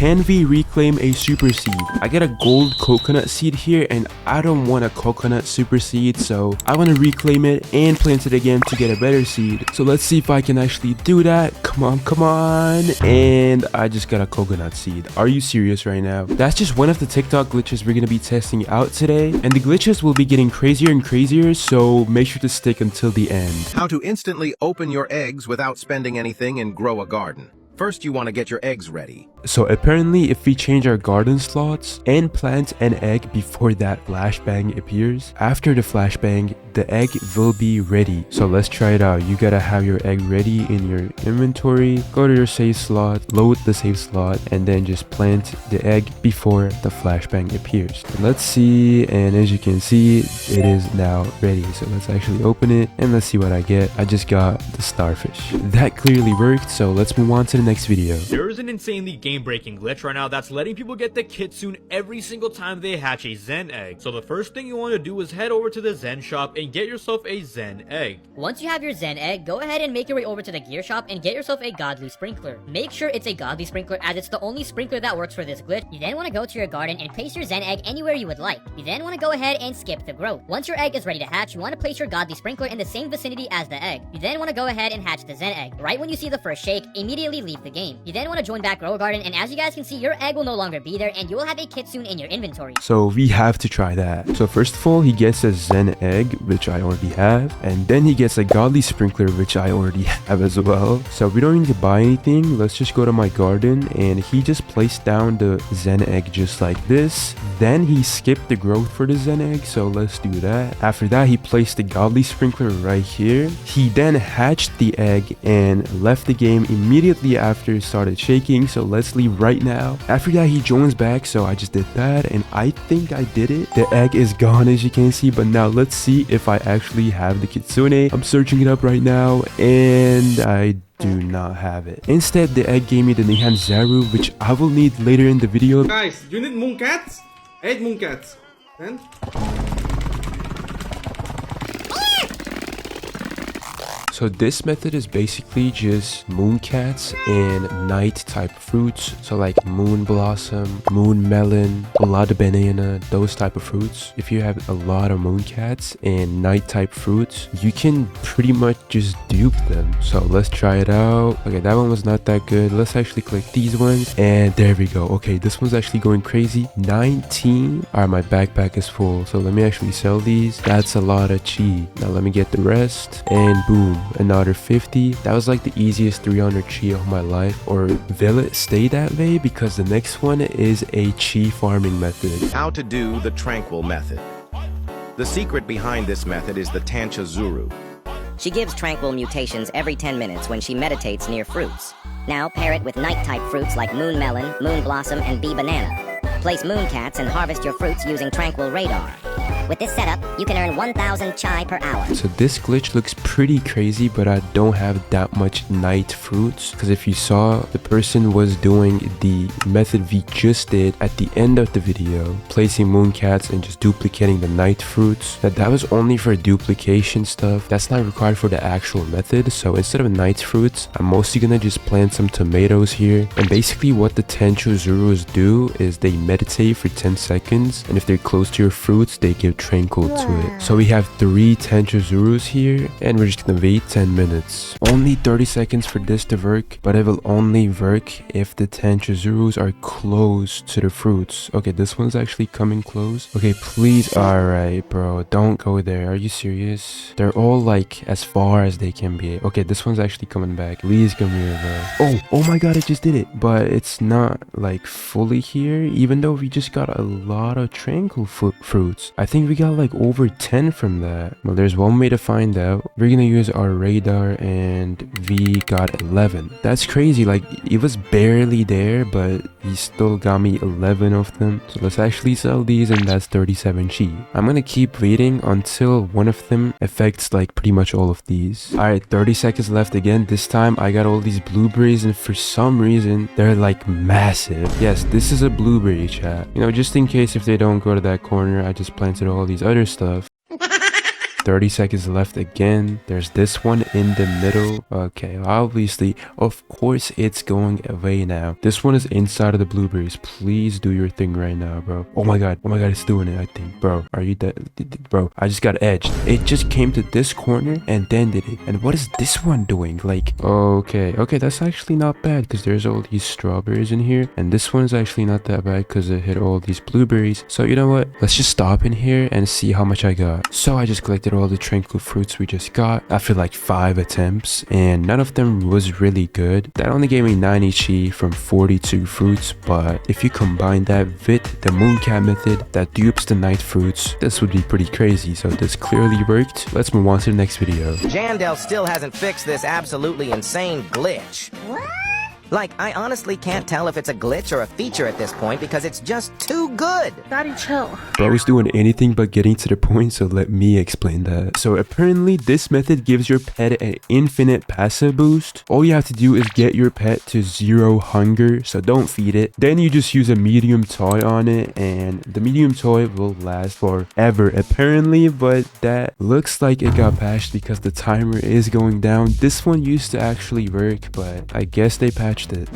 can we reclaim a super seed? I get a gold coconut seed here, and I don't want a coconut super seed, so I want to reclaim it and plant it again to get a better seed. So let's see if I can actually do that. Come on, come on. And I just got a coconut seed. Are you serious right now? That's just one of the TikTok glitches we're gonna be testing out today, and the glitches will be getting crazier and crazier, so make sure to stick until the end. How to instantly open your eggs without spending anything and grow a garden. First, you want to get your eggs ready. So apparently if we change our garden slots and plant an egg before that flashbang appears, after the flashbang, the egg will be ready. So let's try it out. You gotta have your egg ready in your inventory, go to your save slot, load the save slot, and then just plant the egg before the flashbang appears. Let's see, and as you can see, it is now ready. So let's actually open it and let's see what I get. I just got the starfish. That clearly worked, so let's move on to the next video. There is an insanely game-breaking glitch right now that's letting people get the kitsune every single time they hatch a Zen egg. So the first thing you want to do is head over to the Zen shop and get yourself a Zen egg. Once you have your Zen egg, go ahead and make your way over to the gear shop and get yourself a godly sprinkler. Make sure it's a godly sprinkler, as it's the only sprinkler that works for this glitch. You then want to go to your garden and place your Zen egg anywhere you would like. You then want to go ahead and skip the growth. Once your egg is ready to hatch, you want to place your godly sprinkler in the same vicinity as the egg. You then want to go ahead and hatch the Zen egg. Right when you see the first shake, immediately leave the game. You then want to join back Grow a Garden, and as you guys can see, your egg will no longer be there and you will have a kitsune in your inventory. So we have to try that. So first of all, he gets a Zen egg, which I already have, and then he gets a godly sprinkler, which I already have as well. So we don't need to buy anything. Let's just go to my garden, and he just placed down the Zen egg just like this. Then he skipped the growth for the Zen egg, so let's do that. After that, he placed the godly sprinkler right here. He then hatched the egg and left the game immediately after it started shaking, so let's leave right now. After that, he joins back, so I just did that, and I think I did it. The egg is gone, as you can see, but now let's see if I actually have the kitsune. I'm searching it up right now, and I do not have it. Instead, the egg gave me the Nihon Zaru, which I will need later in the video. Guys, you need moon cats? 8 moon cats. And So this method is basically just mooncats and night type fruits. So like moon blossom, moon melon, a lot of banana, those type of fruits. If you have a lot of mooncats and night type fruits, you can pretty much just dupe them. So let's try it out. Okay, that one was not that good. Let's actually click these ones, and there we go. Okay, this one's actually going crazy. 19. All right, my backpack is full, so let me actually sell these. That's a lot of chi. Now let me get the rest, and boom, another 50. That was like the easiest 300 chi of my life. Or will it stay that way? Because the next one is a chi farming method. How to do the Tranquil method. The secret behind this method is the Tancha Zuru. She gives tranquil mutations every 10 minutes when she meditates near fruits. Now pair it with night-type fruits like moon melon, moon blossom, and bee banana. Place moon cats and harvest your fruits using tranquil radar. With this setup, you can earn 1,000 chai per hour. So this glitch looks pretty crazy, but I don't have that much night fruits. Because if you saw, the person was doing the method we just did at the end of the video, placing mooncats and just duplicating the night fruits. That was only for duplication stuff. That's not required for the actual method. So instead of night fruits, I'm mostly gonna just plant some tomatoes here. And basically what the Tenchu Zurus do is they meditate for 10 seconds. And if they're close to your fruits, they give tranquil to it. So we have 3 Tenchu Zurus here, and we're just gonna wait 10 minutes. Only 30 seconds for this to work, but it will only work if the Tenchu Zurus are close to the fruits. Okay, this one's actually coming close. Okay, please. Alright, bro, don't go there. Are you serious? They're all like as far as they can be. Okay, this one's actually coming back. Please come here, bro. Oh my god, I just did it. But it's not like fully here, even though we just got a lot of tranquil fruits. I think we got like over 10 from that. Well, there's one way to find out. We're gonna use our radar, and we got 11. That's crazy. Like, it was barely there, but he still got me 11 of them. So let's actually sell these, and that's 37 chi. I'm gonna keep waiting until one of them affects like pretty much all of these. All right, 30 seconds left again. This time I got all these blueberries, and for some reason they're like massive. Yes, this is a blueberry, chat. You know, just in case if they don't go to that corner, I just planted all these other stuff. 30 seconds left again. There's this one in the middle. Okay, obviously, of course, it's going away now. This one is inside of the blueberries. Please do your thing right now, bro. Oh my god, it's doing it, I think. Bro, are you dead? Bro, I just got edged. It just came to this corner and then did it. And what is this one doing? Like, okay, that's actually not bad because there's all these strawberries in here. And this one's actually not that bad because it hit all these blueberries. So you know what? Let's just stop in here and see how much I got. So I just collected all the tranquil fruits we just got after like 5 attempts, and none of them was really good. That only gave me 90 chi from 42 fruits, but if you combine that with the mooncat method that dupes the night fruits, this would be pretty crazy. So this clearly worked. Let's move on to the next video. Jandel still hasn't fixed this absolutely insane glitch. What? Like, I honestly can't tell if it's a glitch or a feature at this point because it's just too good. Daddy, chill. Bro's doing anything but getting to the point, so let me explain that. So apparently this method gives your pet an infinite passive boost. All you have to do is get your pet to 0 hunger, so don't feed it. Then you just use a medium toy on it, and the medium toy will last forever apparently, but that looks like it got patched because the timer is going down. This one used to actually work, but I guess they patched it.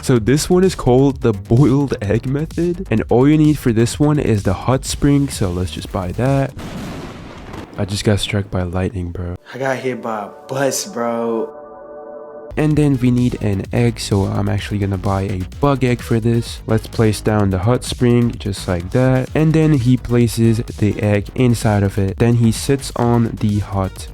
So this one is called the boiled egg method, and all you need for this one is the hot spring, so let's just buy that. I just got struck by lightning, bro. I got hit by a bus, bro. And then we need an egg, so I'm actually gonna buy a bug egg for this. Let's place down the hot spring just like that, and then he places the egg inside of it. Then he sits on the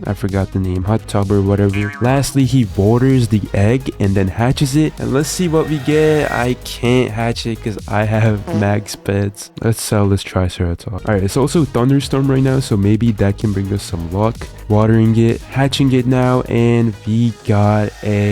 I forgot the name, hot tub or whatever. Lastly, he waters the egg and then hatches it, and let's see what we get. I can't hatch it because I have max pets. Let's sell this triceratops. All right, it's also thunderstorm right now, so maybe that can bring us some luck. Watering it, hatching it now, and we got a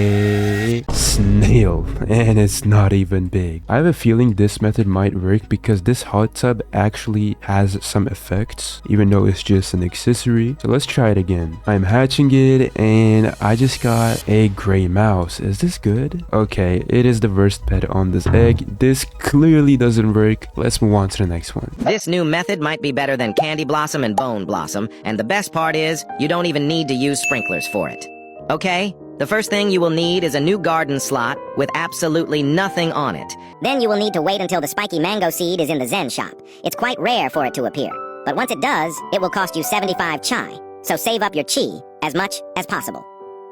snail, and it's not even big. I have a feeling this method might work because this hot tub actually has some effects, even though it's just an accessory. So let's try it again. I'm hatching it, and I just got a gray mouse. Is this good? Okay, it is the worst pet on this egg. This clearly doesn't work. Let's move on to the next one. This new method might be better than Candy Blossom and Bone Blossom, and the best part is, you don't even need to use sprinklers for it. Okay? The first thing you will need is a new garden slot with absolutely nothing on it. Then you will need to wait until the spiky mango seed is in the Zen shop. It's quite rare for it to appear, but once it does, it will cost you 75 chai, so save up your chi as much as possible.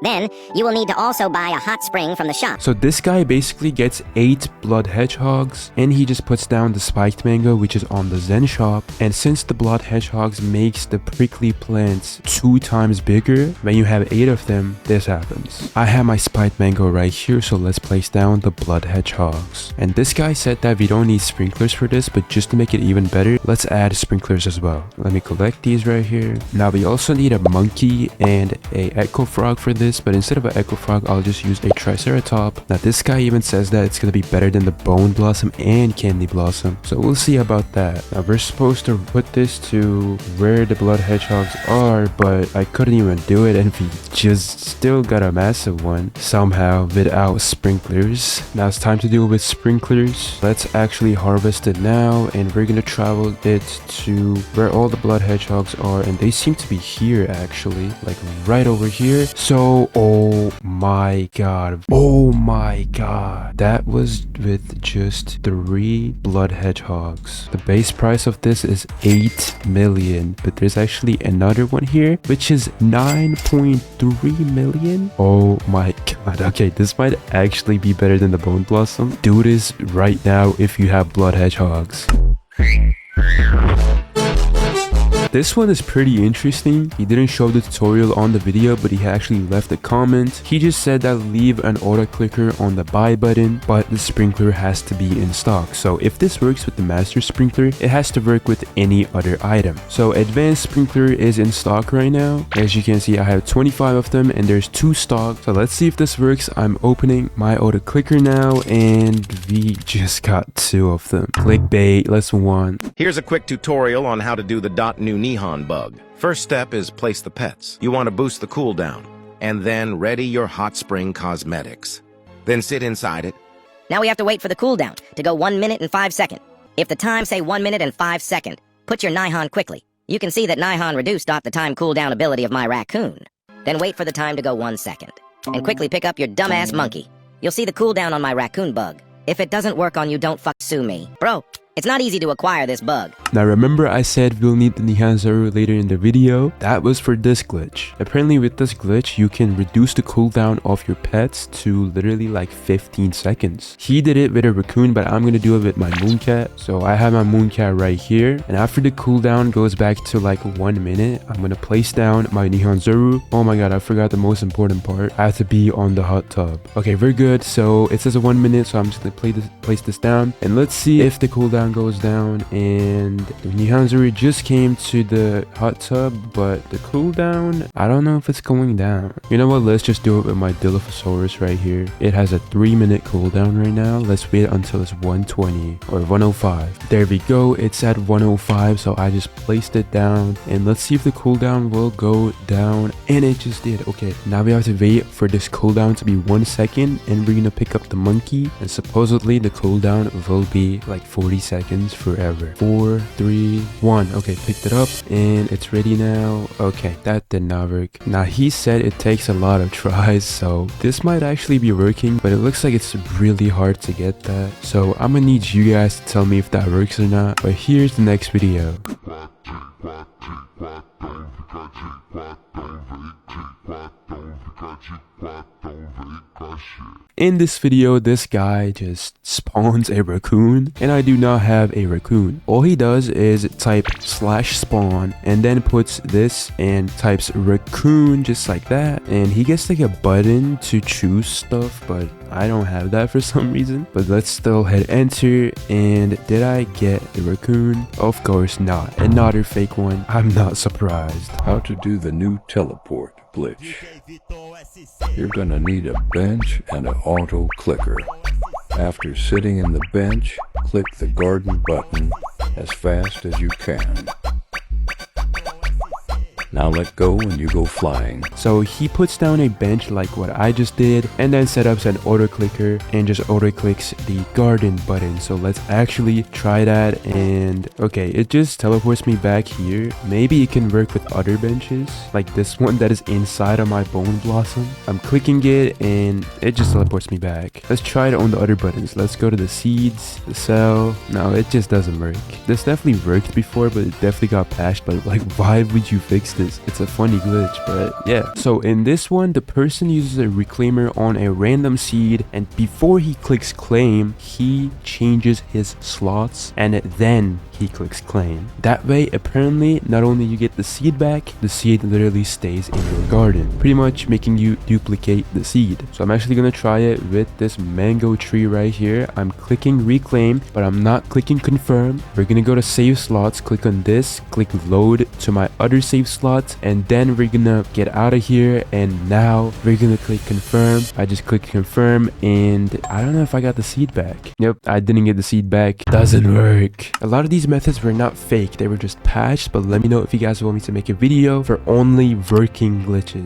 Then, you will need to also buy a hot spring from the shop. So this guy basically gets 8 blood hedgehogs, and he just puts down the spiked mango, which is on the Zen shop. And since the blood hedgehogs makes the prickly plants 2 times bigger, when you have 8 of them, this happens. I have my spiked mango right here, so let's place down the blood hedgehogs. And this guy said that we don't need sprinklers for this, but just to make it even better, let's add sprinklers as well. Let me collect these right here. Now we also need a monkey and a echo frog for this, but instead of an echo frog, I'll just use a triceratops. Now this guy even says that it's gonna be better than the bone blossom and candy blossom, so we'll see about that. Now we're supposed to put this to where the blood hedgehogs are, but I couldn't even do it, and we just still got a massive one somehow without sprinklers. Now it's time to do it with sprinklers. Let's actually harvest it now, and we're gonna travel it to where all the blood hedgehogs are, and they seem to be here actually, like right over here. So oh my god, that was with just 3 blood hedgehogs. The base price of this is 8 million, but there's actually another one here which is 9.3 million. Oh my god. Okay, this might actually be better than the bone blossom. Do this right now if you have blood hedgehogs. This one is pretty interesting. He didn't show the tutorial on the video, but he actually left a comment. He just said that leave an auto clicker on the buy button, but the sprinkler has to be in stock. So if this works with the master sprinkler, it has to work with any other item. So advanced sprinkler is in stock right now. As you can see, I have 25 of them and there's 2 stock. So let's see if this works. I'm opening my auto clicker now, and we just got 2 of them. Clickbait, let's move on. Here's a quick tutorial on how to do the .new Nihon Bug. First step is place the pets. You want to boost the cooldown. and then ready your hot spring cosmetics. Then sit inside it. Now we have to wait for the cooldown to go 1 minute and 5 seconds. If the time say 1 minute and 5 seconds, put your Nihon quickly. You can see that Nihon reduced the time cooldown ability of my raccoon. Then wait for the time to go 1 second. And quickly pick up your dumbass monkey. You'll see the cooldown on my raccoon bug. If it doesn't work on you, don't sue me. Bro, it's not easy to acquire this bug. Now remember I said we'll need the Nihon Zoro later in the video? That was for this glitch. Apparently with this glitch, you can reduce the cooldown of your pets to literally like 15 seconds. He did it with a raccoon, but I'm gonna do it with my mooncat. So I have my mooncat right here. And after the cooldown goes back to like 1 minute, I'm gonna place down my Nihon Zoro. Oh my god, I forgot the most important part. I have to be on the hot tub. Okay, very good. So it says 1 minute, so I'm just gonna place this down. And let's see if the cooldown goes down. And the Nihon Zoro just came to the hot tub, but the cooldown, I don't know if it's going down. You know what, let's just do it with my Dilophosaurus right here. It has a 3-minute cooldown right now. Let's wait until it's 120 or 105. There we go, it's at 105, so I just placed it down, and let's see if the cooldown will go down, and it just did. Okay, now we have to wait for this cooldown to be 1 second, and we're gonna pick up the monkey, and supposedly the cooldown will be like 40 seconds forever. 4, 3, 1. Okay, picked it up and it's ready now. Okay, that did not work. Now he said it takes a lot of tries, so this might actually be working, but it looks like it's really hard to get that. So I'm gonna need you guys to tell me if that works or not. But here's the next video. In this video, this guy just spawns a raccoon, and I do not have a raccoon. All he does is type /spawn and then puts this and types raccoon just like that, and he gets like a button to choose stuff, but I don't have that for some reason. But let's still hit enter, and did I get the raccoon? Of course not. Another fake one. I'm not surprised. How to do the new teleport glitch. You're gonna need a bench and an auto clicker. After sitting in the bench, click the garden button as fast as you can. Now let go and you go flying. So he puts down a bench like what I just did, and then set up an auto clicker and just auto clicks the garden button. So let's actually try that. And okay, it just teleports me back here. Maybe it can work with other benches like this one that is inside of my bone blossom. I'm clicking it and it just teleports me back. Let's try it on the other buttons. Let's go to the seeds, the cell. No, it just doesn't work. This definitely worked before, but it definitely got patched. But like, why would you fix this? It's a funny glitch, but yeah. So in this one, the person uses a reclaimer on a random seed, and before he clicks claim, he changes his slots, and then he clicks claim. That way, apparently, not only you get the seed back, the seed literally stays in your garden, pretty much making you duplicate the seed. So I'm actually gonna try it with this mango tree right here. I'm clicking reclaim, but I'm not clicking confirm. We're gonna go to save slots, click on this, click load to my other save slots, and then we're gonna get out of here, and now we're gonna click confirm. I just clicked confirm, and I don't know if I got the seed back. Yep, I didn't get the seed back. Doesn't work. A lot of these methods were not fake, they were just patched. But let me know if you guys want me to make a video for only working glitches.